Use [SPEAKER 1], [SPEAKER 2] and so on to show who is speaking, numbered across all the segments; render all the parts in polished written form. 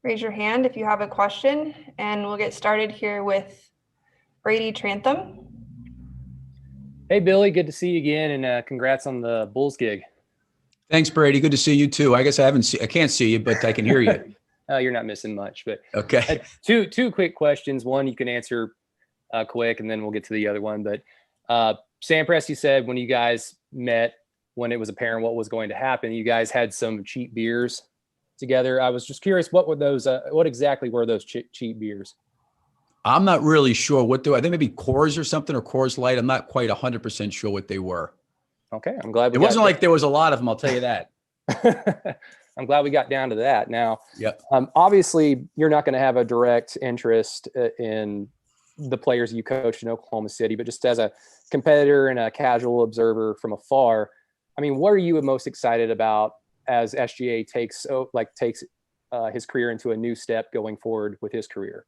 [SPEAKER 1] raise your hand if you have a question, and we'll get started here with Brady Trantham.
[SPEAKER 2] Hey, Billy, good to see you again, and congrats on the Bulls gig.
[SPEAKER 3] Thanks, Brady. Good to see you too. I guess I can't see you, but I can hear you.
[SPEAKER 2] You're not missing much, but
[SPEAKER 3] okay.
[SPEAKER 2] Two quick questions. One you can answer quick, and then we'll get to the other one. But Sam Presti said when you guys met, when it was apparent what was going to happen, you guys had some cheap beers together. I was just curious, what were those? What exactly were those cheap beers?
[SPEAKER 3] I'm not really sure what I think maybe Coors or something, or Coors Light. I'm not quite 100% sure what they were.
[SPEAKER 2] Okay, I'm glad
[SPEAKER 3] it wasn't like there was a lot of them. I'll tell you that.
[SPEAKER 2] I'm glad we got down to that. Now,
[SPEAKER 3] yep.
[SPEAKER 2] Obviously, you're not going to have a direct interest in the players you coached in Oklahoma City, but just as a competitor and a casual observer from afar, I mean, what are you most excited about as SGA takes his career into a new step going forward with his career?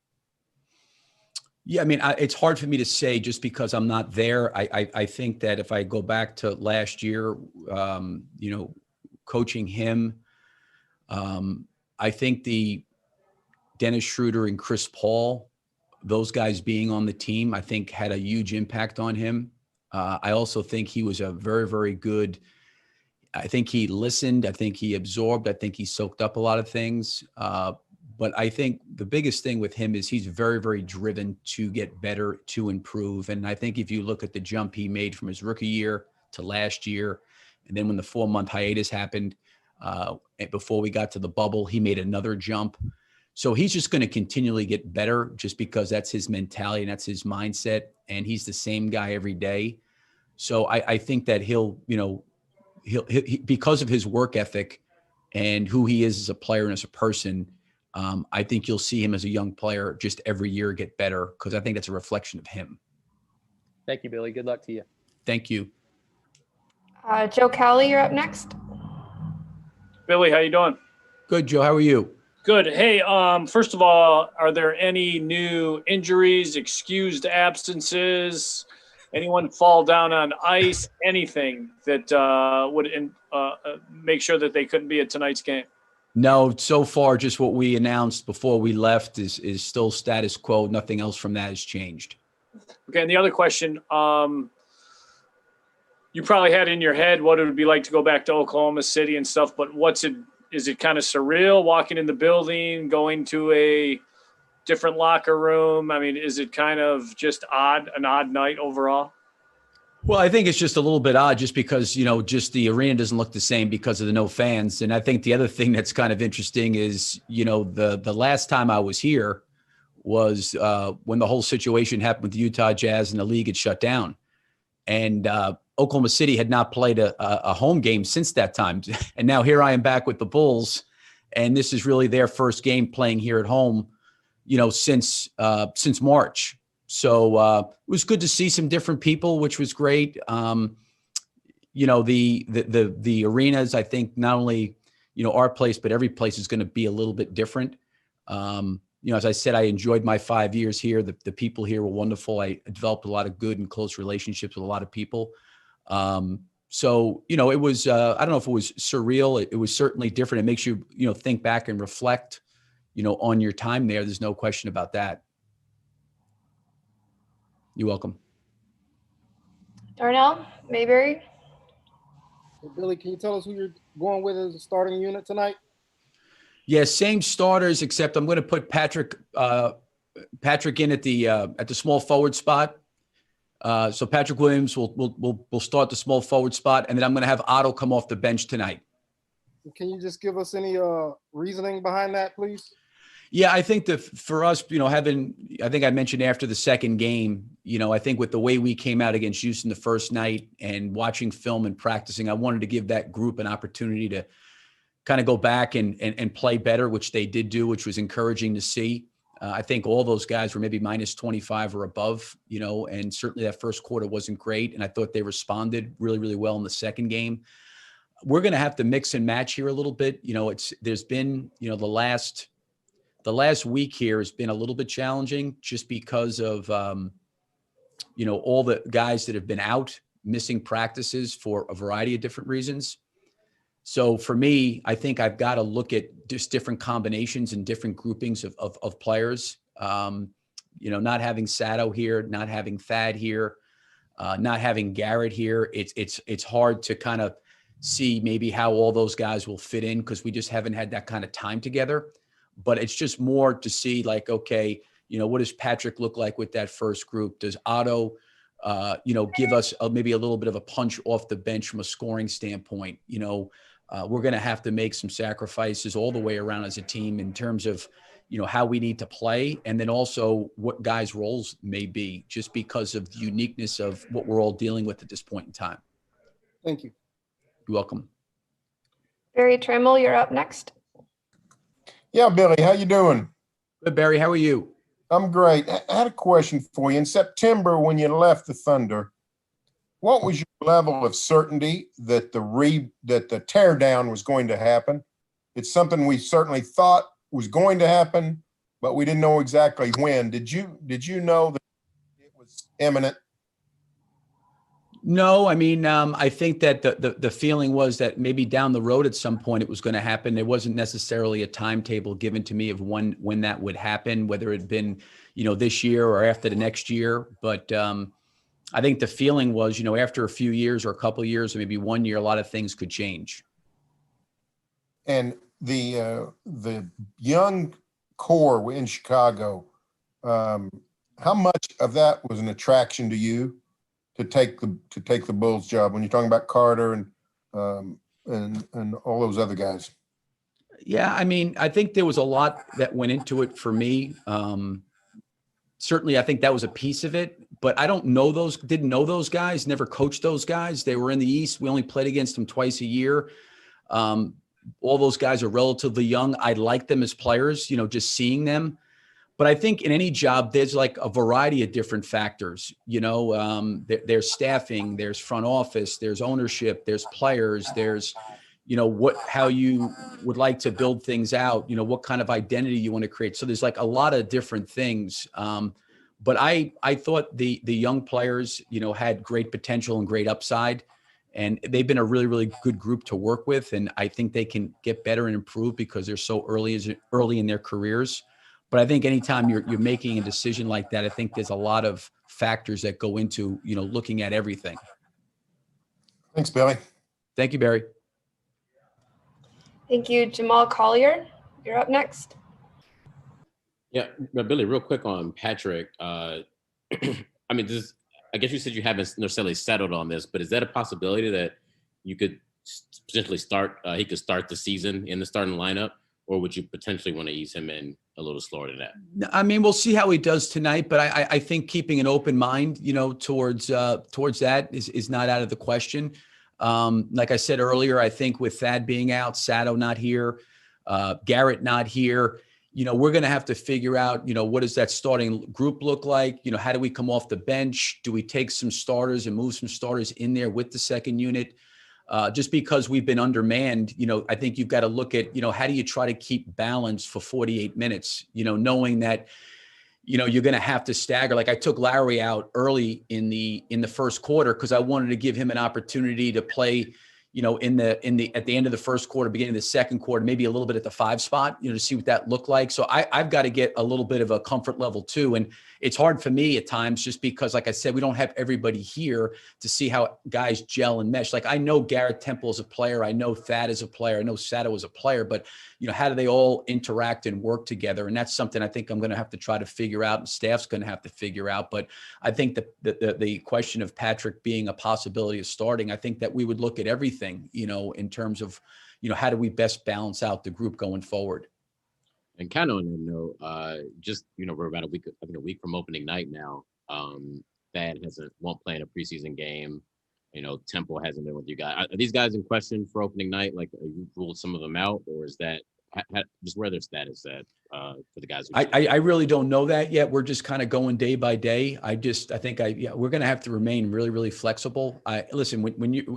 [SPEAKER 3] Yeah, I mean, it's hard for me to say just because I'm not there. I think that if I go back to last year, coaching him, I think the Dennis Schroeder and Chris Paul, those guys being on the team, I think had a huge impact on him. I also think he was a very, very good. I think he listened. I think he absorbed. I think he soaked up a lot of things. But I think the biggest thing with him is he's very, very driven to get better, to improve. And I think if you look at the jump he made from his rookie year to last year, and then when the 4-month hiatus happened, before we got to the bubble, he made another jump. So he's just going to continually get better just because that's his mentality and that's his mindset. And he's the same guy every day. So I think that he'll because of his work ethic and who he is as a player and as a person, I think you'll see him as a young player just every year get better because I think that's a reflection of him.
[SPEAKER 2] Thank you, Billy. Good luck to you.
[SPEAKER 3] Thank you.
[SPEAKER 1] Joe Cowley, you're up next.
[SPEAKER 4] Billy, how you doing?
[SPEAKER 3] Good, Joe. How are you?
[SPEAKER 4] Good. Hey, first of all, are there any new injuries, excused absences, anyone fall down on ice, anything that would make sure that they couldn't be at tonight's game?
[SPEAKER 3] No, so far, just what we announced before we left is still status quo. Nothing else from that has changed.
[SPEAKER 4] Okay, and the other question, you probably had in your head what it would be like to go back to Oklahoma City and stuff, but is it kind of surreal walking in the building, going to a different locker room? I mean, is it kind of just an odd night overall?
[SPEAKER 3] Well, I think it's just a little bit odd just because, just the arena doesn't look the same because of the no fans. And I think the other thing that's kind of interesting is, the last time I was here was when the whole situation happened with the Utah Jazz and the league had shut down. And Oklahoma City had not played a home game since that time. And now here I am back with the Bulls. And this is really their first game playing here at home, since March. So it was good to see some different people, which was great. The arenas, I think not only, our place, but every place is going to be a little bit different. As I said, I enjoyed my 5 years here. The people here were wonderful. I developed a lot of good and close relationships with a lot of people. So, it was, I don't know if it was surreal. It was certainly different. It makes you, think back and reflect, on your time there. There's no question about that. You're welcome.
[SPEAKER 1] Darnell Mayberry.
[SPEAKER 5] Hey, Billy, can you tell us who you're going with as a starting unit tonight?
[SPEAKER 3] Yeah, same starters, except I'm going to put Patrick in at the small forward spot. So Patrick Williams will start the small forward spot, and then I'm going to have Otto come off the bench tonight.
[SPEAKER 5] Can you just give us any reasoning behind that, please?
[SPEAKER 3] Yeah, I think that for us, I think I mentioned after the second game, I think with the way we came out against Houston the first night and watching film and practicing, I wanted to give that group an opportunity to kind of go back and play better, which they did do, which was encouraging to see. I think all those guys were maybe minus 25 or above, and certainly that first quarter wasn't great. And I thought they responded really, really well in the second game. We're going to have to mix and match here a little bit. There's been, the last week here has been a little bit challenging just because of, all the guys that have been out missing practices for a variety of different reasons. So for me, I think I've got to look at just different combinations and different groupings of players. Not having Sato here, not having Thad here, not having Garrett here. It's hard to kind of see maybe how all those guys will fit in because we just haven't had that kind of time together. But it's just more to see like, okay, what does Patrick look like with that first group? Does Otto, give us maybe a little bit of a punch off the bench from a scoring standpoint? We're going to have to make some sacrifices all the way around as a team in terms of, how we need to play. And then also what guys' roles may be just because of the uniqueness of what we're all dealing with at this point in time.
[SPEAKER 5] Thank you.
[SPEAKER 3] You're welcome.
[SPEAKER 1] Barry Trammell, you're up next.
[SPEAKER 6] Yeah, Billy, how you doing?
[SPEAKER 3] Good, Barry. How are you?
[SPEAKER 6] I'm great. I had a question for you. In September, when you left the Thunder, what was your level of certainty that the tear down was going to happen? It's something we certainly thought was going to happen, but we didn't know exactly when. Did you know that it was imminent?
[SPEAKER 3] No, I mean, I think that the feeling was that maybe down the road at some point it was going to happen. There wasn't necessarily a timetable given to me of when that would happen, whether it had been, this year or after the next year. But I think the feeling was, after a few years or a couple of years or maybe 1 year, a lot of things could change.
[SPEAKER 6] And the young core in Chicago, how much of that was an attraction to you to take the Bulls job when you're talking about Carter and all those other guys?
[SPEAKER 3] Yeah, I mean, I think there was a lot that went into it for me. Certainly, I think that was a piece of it, but I didn't know those guys, never coached those guys. They were in the East. We only played against them twice a year. All those guys are relatively young. I like them as players, just seeing them. But I think in any job, there's like a variety of different factors, there's staffing, there's front office, there's ownership, there's players, there's, how you would like to build things out, what kind of identity you want to create. So there's like a lot of different things. But I thought the young players, had great potential and great upside. And they've been a really, really good group to work with. And I think they can get better and improve because they're so early in their careers. But I think anytime you're making a decision like that, I think there's a lot of factors that go into, looking at everything.
[SPEAKER 6] Thanks, Billy.
[SPEAKER 3] Thank you, Barry.
[SPEAKER 1] Thank you. Jamal Collier, you're up next.
[SPEAKER 7] Yeah, but Billy, real quick on Patrick. I mean, I guess you said you haven't necessarily settled on this, but is that a possibility that you could potentially he could start the season in the starting lineup, or would you potentially want to ease him in a little slower than that?
[SPEAKER 3] I mean, we'll see how he does tonight, but I think keeping an open mind, towards that is not out of the question. Like I said earlier, I think with Thad being out, Sato not here, Garrett not here, we're going to have to figure out, what does that starting group look like? How do we come off the bench? Do we take some starters and move some starters in there with the second unit? Just because we've been undermanned, I think you've got to look at, how do you try to keep balance for 48 minutes, knowing that, you're going to have to stagger. Like I took Lowry out early in the first quarter because I wanted to give him an opportunity to play, at the end of the first quarter, beginning of the second quarter, maybe a little bit at the 5 spot, to see what that looked like. So I've got to get a little bit of a comfort level too. And it's hard for me at times just because, like I said, we don't have everybody here to see how guys gel and mesh. Like I know Garrett Temple is a player. I know Thad is a player. I know Sato is a player, but how do they all interact and work together? And that's something I think I'm going to have to try to figure out and staff's going to have to figure out. But I think the question of Patrick being a possibility of starting, I think that we would look at everything, in terms of, how do we best balance out the group going forward?
[SPEAKER 7] And kind of on that note, just, we're about a week from opening night now. Thad won't play in a preseason game. Temple hasn't been with you guys. Are these guys in question for opening night? Like, you ruled some of them out, or is that just where their status at? for the guys?
[SPEAKER 3] I really don't know that yet. We're just kind of going day by day. I think we're going to have to remain really, really flexible. Listen,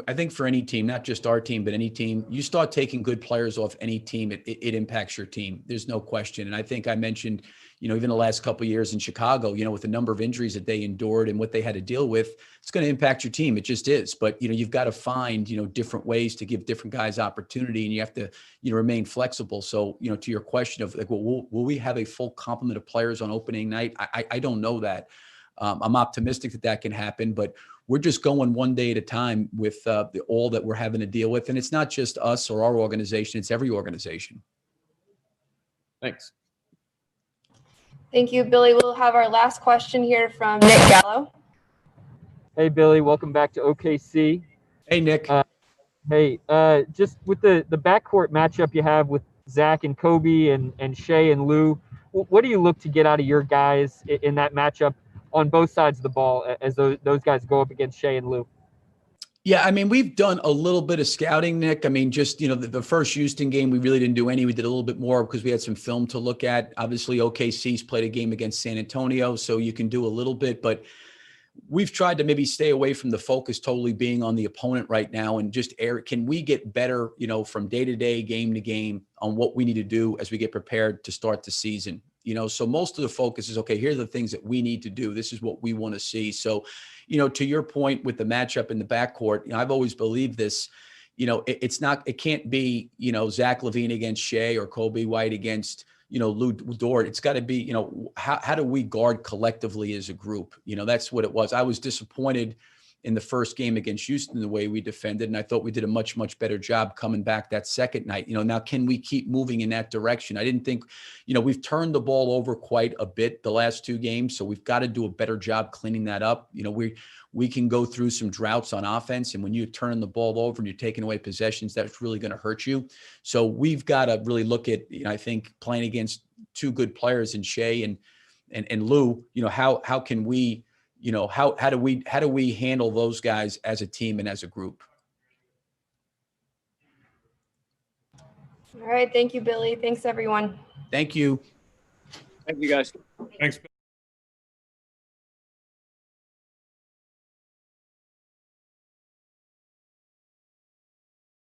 [SPEAKER 3] I think for any team, not just our team, but any team, you start taking good players off any team, it impacts your team. There's no question. And I think I mentioned, even the last couple of years in Chicago, with the number of injuries that they endured and what they had to deal with, it's going to impact your team. It just is. But, you've got to find, different ways to give different guys opportunity, and you have to, remain flexible. So, to your question of like, will we have a full complement of players on opening night? I don't know that. I'm optimistic that can happen, but we're just going one day at a time with all that we're having to deal with. And it's not just us or our organization, it's every organization.
[SPEAKER 7] Thanks.
[SPEAKER 1] Thank you, Billy. We'll have our last question here from Nick Gallo.
[SPEAKER 8] Hey, Billy, welcome back to OKC.
[SPEAKER 3] Hey, Nick.
[SPEAKER 8] Just with the backcourt matchup you have with Zach and Kobe and Shea and Lou, what do you look to get out of your guys in that matchup on both sides of the ball as those guys go up against Shea and Lou?
[SPEAKER 3] Yeah, I mean, we've done a little bit of scouting, Nick. I mean, just, the first Houston game, we really didn't do any. We did a little bit more because we had some film to look at. Obviously, OKC's played a game against San Antonio, so you can do a little bit. But we've tried to maybe stay away from the focus totally being on the opponent right now and just can we get better, from day to day, game to game on what we need to do as we get prepared to start the season. So most of the focus is, okay, here are the things that we need to do. This is what we want to see. So, to your point with the matchup in the backcourt, I've always believed this, it can't be, Zach LaVine against Shea or Kobe White against, Lou Dort. It's got to be, how do we guard collectively as a group? That's what it was. I was disappointed in the first game against Houston, the way we defended. And I thought we did a much, much better job coming back that second night. Now can we keep moving in that direction? I didn't think, we've turned the ball over quite a bit the last two games. So we've got to do a better job cleaning that up. We can go through some droughts on offense. And when you're turning the ball over and you're taking away possessions, that's really going to hurt you. So we've got to really look at, I think playing against two good players in Shea and Lou, how can we, how do we handle those guys as a team and as a group?
[SPEAKER 1] All right. Thank you, Billy. Thanks, everyone.
[SPEAKER 3] Thank you.
[SPEAKER 4] Thank you, guys.
[SPEAKER 9] Thanks.